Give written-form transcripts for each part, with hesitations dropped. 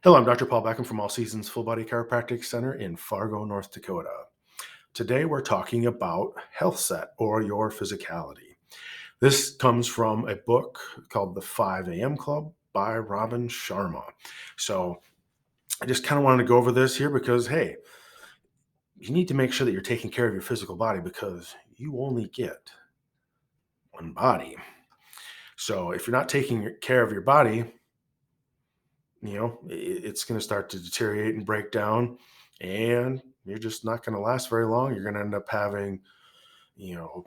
Hello, I'm Dr. Paul Beckham from All Seasons Full Body Chiropractic Center in Fargo, North Dakota. Today we're talking about Healthset or your physicality. This comes from a book called The 5 a.m. Club by Robin Sharma. So I just kind of wanted to go over this here because, hey, you need to make sure that you're taking care of your physical body because you only get one body. So if you're not taking care of your body, it's going to start to deteriorate and break down, and you're just not going to last very long. You're going to end up having, you know,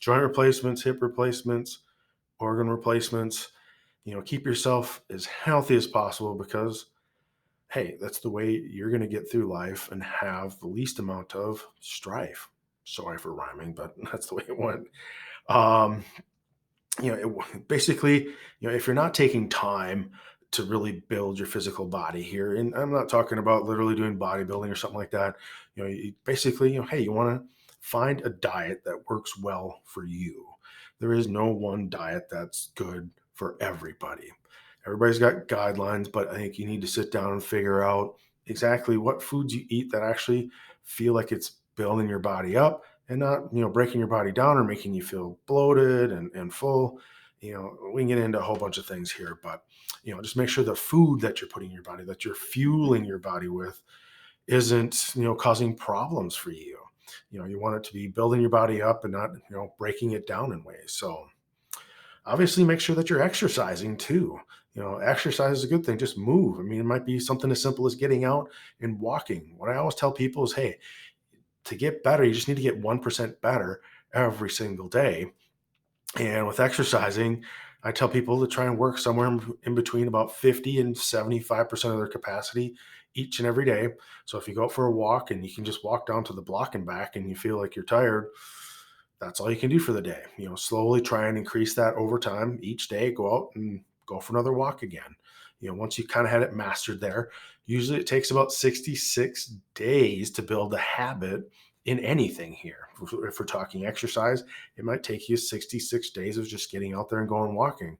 joint replacements, hip replacements, organ replacements. Keep yourself as healthy as possible because, hey, that's the way you're going to get through life and have the least amount of strife. Sorry for rhyming, but that's the way it went. Um, basically, if you're not taking time to really build your physical body here, and I'm not talking about literally doing bodybuilding or something like that. Basically, hey, you want to find a diet that works well for you. There is no one diet that's good for everybody. Everybody's got guidelines, but I think you need to sit down and figure out exactly what foods you eat that actually feel like it's building your body up and not, breaking your body down or making you feel bloated and full. We can get into a whole bunch of things here, but, just make sure the food that you're putting in your body, that you're fueling your body with, isn't, causing problems for you. You want it to be building your body up and not, breaking it down in ways. So obviously make sure that you're exercising too. Exercise is a good thing. Just move. I mean, it might be something as simple as getting out and walking. What I always tell people is, hey, to get better, you just need to get 1% better every single day. And with exercising, I tell people to try and work somewhere in between about 50 and 75% of their capacity each and every day. So if you go out for a walk and you can just walk down to the block and back and you feel like you're tired, that's all you can do for the day. Slowly try and increase that over time. Each day, go out and go for another walk again. Once you kind of had it mastered there, usually it takes about 66 days to build a habit in anything here. If we're talking exercise, it might take you 66 days of just getting out there and going walking.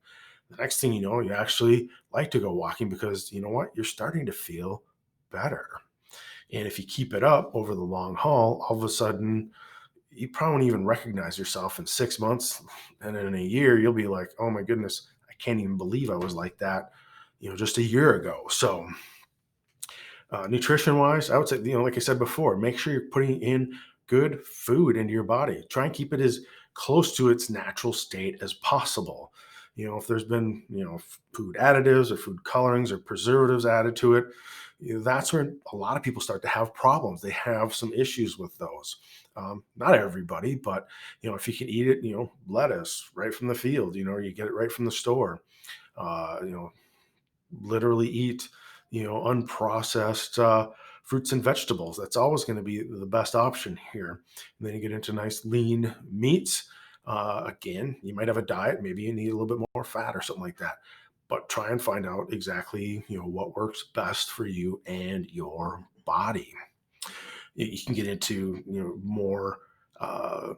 The next thing you know, you actually like to go walking because you know what? You're starting to feel better. And if you keep it up over the long haul, all of a sudden, you probably won't even recognize yourself in 6 months. And in a year, you'll be like, oh my goodness, I can't even believe I was like that, just a year ago. So, nutrition wise, I would say, like I said before, make sure you're putting in good food into your body. Try and keep it as close to its natural state as possible. If there's been, food additives or food colorings or preservatives added to it, that's where a lot of people start to have problems. They have some issues with those. Not everybody, but if you can eat it, lettuce right from the field, or you get it right from the store. Uh, you know, Literally eat, unprocessed fruits and vegetables. That's always going to be the best option here. And then you get into nice lean meats. Again, you might have a diet. Maybe you need a little bit more fat or something like that. But try and find out exactly, what works best for you and your body. You can get into, more uh,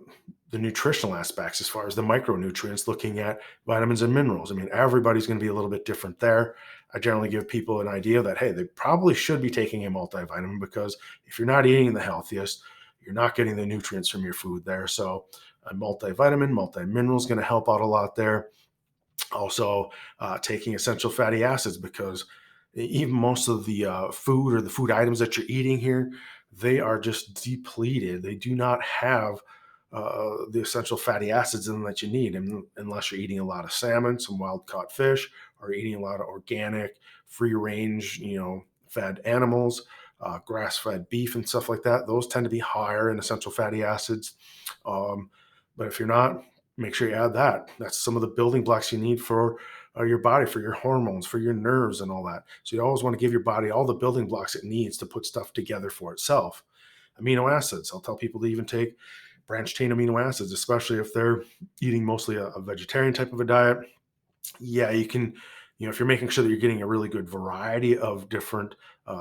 the nutritional aspects as far as the micronutrients, looking at vitamins and minerals. I mean, everybody's going to be a little bit different there. I generally give people an idea that, hey, they probably should be taking a multivitamin because if you're not eating the healthiest, you're not getting the nutrients from your food there. So a multivitamin, multi-mineral is going to help out a lot there. Also, taking essential fatty acids because even most of the food or the food items that you're eating here, they are just depleted. They do not have the essential fatty acids in them that you need, unless you're eating a lot of salmon, some wild caught fish, or eating a lot of organic, free range, fed animals, grass fed beef and stuff like that. Those tend to be higher in essential fatty acids. Um, but if you're not, make sure you add that. That's some of the building blocks you need for your body, for your hormones, for your nerves, and all that. So you always want to give your body all the building blocks it needs to put stuff together for itself. Amino acids. I'll tell people to even take branched chain amino acids, especially if they're eating mostly a vegetarian type of a diet. Yeah, you can, if you're making sure that you're getting a really good variety of different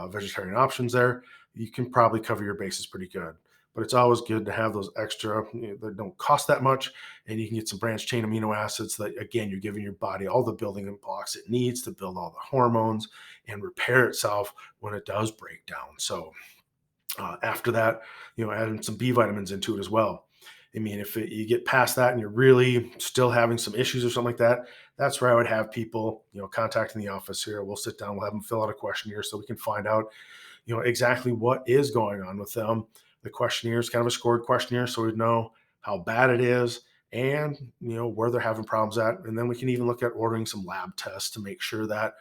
vegetarian options there, you can probably cover your bases pretty good. but it's always good to have those extra, that don't cost that much, and you can get some branched chain amino acids that, again, you're giving your body all the building blocks it needs to build all the hormones and repair itself when it does break down. So after that, adding some B vitamins into it as well. I mean, if you get past that and you're really still having some issues or something like that, that's where I would have people, contacting the office here. We'll sit down, we'll have them fill out a questionnaire so we can find out, exactly what is going on with them. The questionnaire is kind of a scored questionnaire, so we know how bad it is and where they're having problems at. And then we can even look at ordering some lab tests to make sure that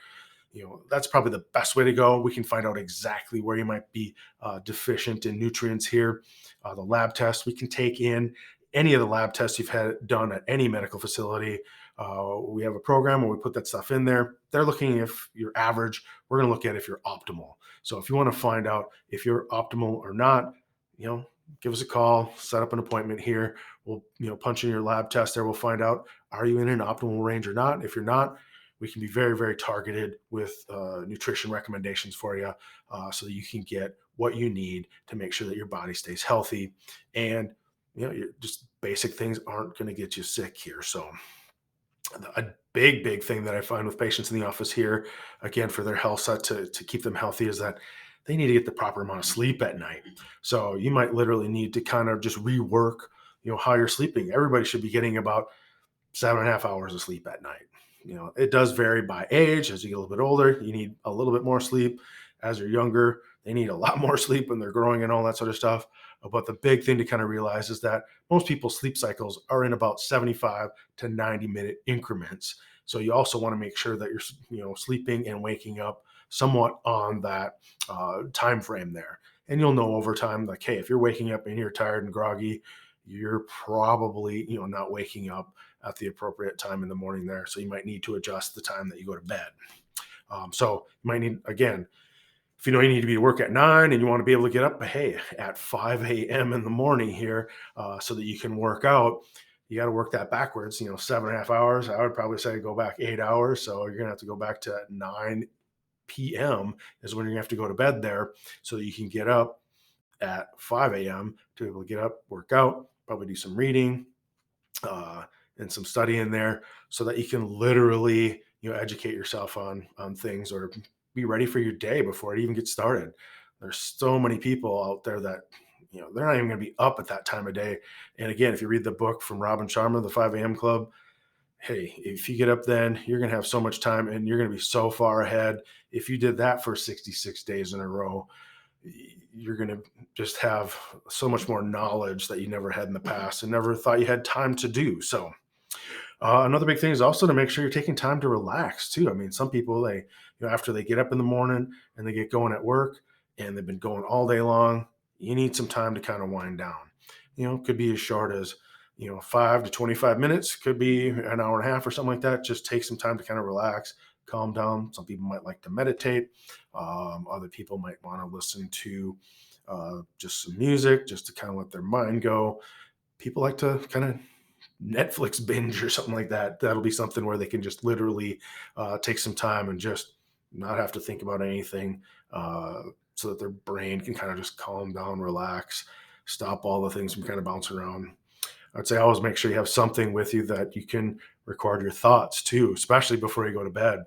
that's probably the best way to go. We can find out exactly where you might be deficient in nutrients here. The lab tests, we can take in any of the lab tests you've had done at any medical facility. We have a program where we put that stuff in there. They're looking if you're average. We're going to look at if you're optimal. So if you want to find out if you're optimal or not, you know, give us a call, set up an appointment here. We'll, punch in your lab test there. We'll find out, are you in an optimal range or not? If you're not, we can be very, very targeted with nutrition recommendations for you, so that you can get what you need to make sure that your body stays healthy. And, just basic things aren't going to get you sick here. So a big, big thing that I find with patients in the office here, again, for their health set to keep them healthy, is that they need to get the proper amount of sleep at night. So you might literally need to kind of just rework, how you're sleeping. Everybody should be getting about 7.5 hours of sleep at night. It does vary by age. As you get a little bit older, you need a little bit more sleep. As you're younger, they need a lot more sleep when they're growing and all that sort of stuff. But the big thing to kind of realize is that most people's sleep cycles are in about 75 to 90-minute increments. So you also want to make sure that you're, sleeping and waking up somewhat on that time frame there. And you'll know over time, like, hey, if you're waking up and you're tired and groggy, you're probably, not waking up at the appropriate time in the morning there. So you might need to adjust the time that you go to bed. So you might need, again, if you know you need to be to work at 9 and you want to be able to get up, hey, at 5 a.m. in the morning here, so that you can work out, you got to work that backwards, 7.5 hours. I would probably say go back 8 hours. So you're going to have to go back to 9 p.m. is when you're going to have to go to bed there, so that you can get up at 5 a.m. to be able to get up, work out, probably do some reading, uh, and some study in there, so that you can literally, educate yourself on things, or be ready for your day before it even gets started. There's so many people out there that, they're not even going to be up at that time of day. And again, if you read the book from Robin Sharma, the 5 a.m. Club, hey, if you get up then, you're going to have so much time and you're going to be so far ahead. If you did that for 66 days in a row, you're going to just have so much more knowledge that you never had in the past and never thought you had time to do. So another big thing is also to make sure you're taking time to relax too. I mean, some people, they, after they get up in the morning and they get going at work and they've been going all day long, you need some time to kind of wind down. Could be as short as, 5 to 25 minutes, could be an hour and a half or something like that. Just take some time to kind of relax, calm down. Some people might like to meditate. Other people might want to listen to just some music, just to kind of let their mind go. People like to kind of Netflix binge or something like that. That'll be something where they can just literally take some time and just not have to think about anything, so that their brain can kind of just calm down, relax, stop all the things from kind of bouncing around. I'd say always make sure you have something with you that you can record your thoughts too, especially before you go to bed.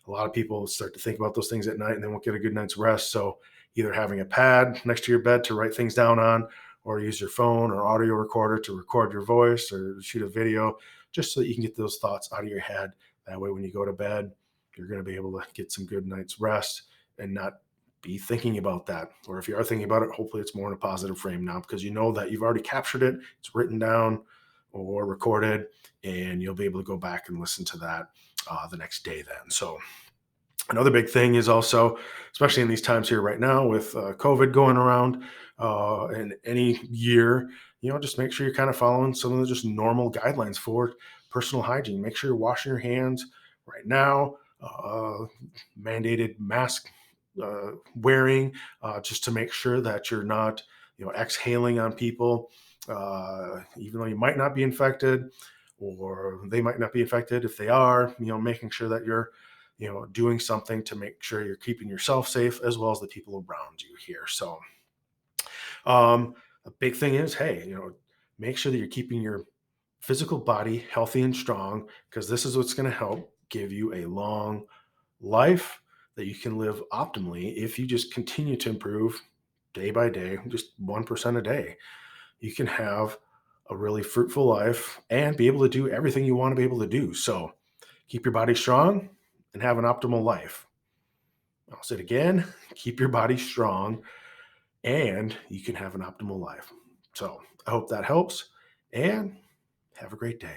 A lot of people start to think about those things at night and they won't get a good night's rest. So either having a pad next to your bed to write things down on, or use your phone or audio recorder to record your voice or shoot a video, just so that you can get those thoughts out of your head. That way, when you go to bed, you're going to be able to get some good night's rest and not be thinking about that. Or if you are thinking about it, hopefully it's more in a positive frame now, because you know that you've already captured it, it's written down or recorded, and you'll be able to go back and listen to that the next day then. So another big thing is also, especially in these times here right now with COVID going around, in any year, just make sure you're kind of following some of the just normal guidelines for personal hygiene. Make sure you're washing your hands right now, mandated mask wearing, just to make sure that you're not, exhaling on people, even though you might not be infected, or they might not be infected. If they are, making sure that you're, doing something to make sure you're keeping yourself safe as well as the people around you here. So, um, A big thing is, hey, make sure that you're keeping your physical body healthy and strong, because this is what's going to help give you a long life that you can live optimally if you just continue to improve day by day, just 1% a day. You can have a really fruitful life and be able to do everything you want to be able to do. So keep your body strong and have an optimal life. I'll say it again, keep your body strong and you can have an optimal life. So I hope that helps and have a great day.